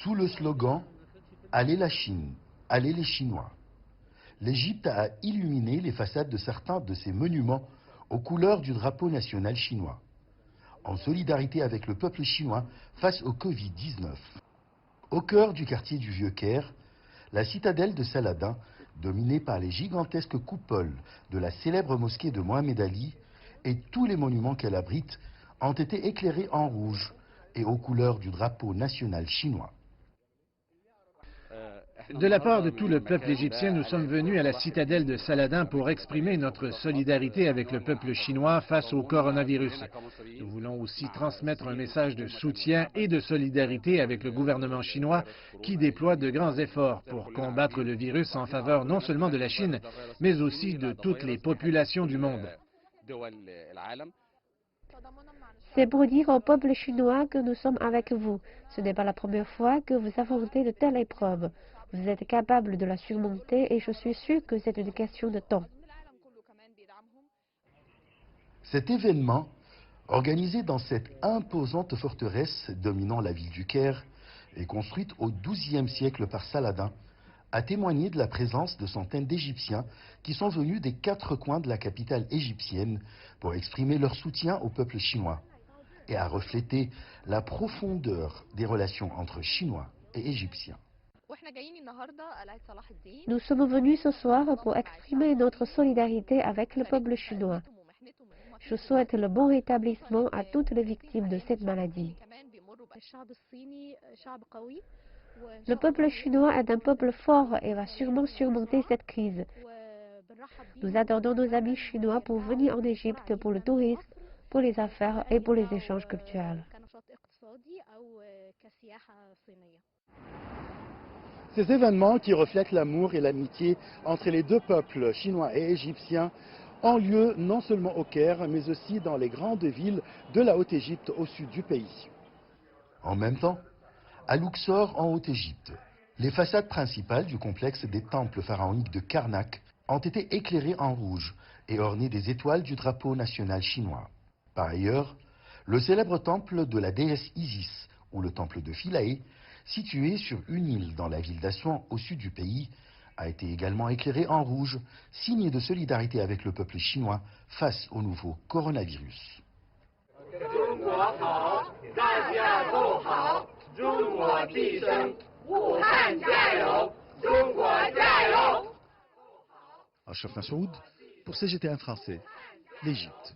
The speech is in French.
Sous le slogan « Allez la Chine, allez les Chinois », l'Égypte a illuminé les façades de certains de ses monuments aux couleurs du drapeau national chinois, en solidarité avec le peuple chinois face au Covid-19. Au cœur du quartier du Vieux-Caire, la citadelle de Saladin, dominée par les gigantesques coupoles de la célèbre mosquée de Mohamed Ali et tous les monuments qu'elle abrite, ont été éclairés en rouge et aux couleurs du drapeau national chinois. De la part de tout le peuple égyptien, nous sommes venus à la citadelle de Saladin pour exprimer notre solidarité avec le peuple chinois face au coronavirus. Nous voulons aussi transmettre un message de soutien et de solidarité avec le gouvernement chinois qui déploie de grands efforts pour combattre le virus en faveur non seulement de la Chine, mais aussi de toutes les populations du monde. C'est pour dire au peuple chinois que nous sommes avec vous. Ce n'est pas la première fois que vous affrontez de telles épreuves. Vous êtes capable de la surmonter et je suis sûr que c'est une question de temps. Cet événement, organisé dans cette imposante forteresse dominant la ville du Caire et construite au XIIe siècle par Saladin, a témoigné de la présence de centaines d'Égyptiens qui sont venus des quatre coins de la capitale égyptienne pour exprimer leur soutien au peuple chinois et a reflété la profondeur des relations entre Chinois et Égyptiens. Nous sommes venus ce soir pour exprimer notre solidarité avec le peuple chinois. Je souhaite le bon rétablissement à toutes les victimes de cette maladie. Le peuple chinois est un peuple fort et va sûrement surmonter cette crise. Nous attendons nos amis chinois pour venir en Égypte pour le tourisme, pour les affaires et pour les échanges culturels. Ces événements qui reflètent l'amour et l'amitié entre les deux peuples, chinois et égyptiens, ont lieu non seulement au Caire, mais aussi dans les grandes villes de la Haute-Égypte au sud du pays. En même temps, à Luxor, en Haute-Égypte, les façades principales du complexe des temples pharaoniques de Karnak ont été éclairées en rouge et ornées des étoiles du drapeau national chinois. Par ailleurs, le célèbre temple de la déesse Isis, ou le temple de Philae, situé sur une île dans la ville d'Assouan au sud du pays, a été également éclairé en rouge, signe de solidarité avec le peuple chinois face au nouveau coronavirus. Achraf Massoud pour CGTN français, l'Égypte.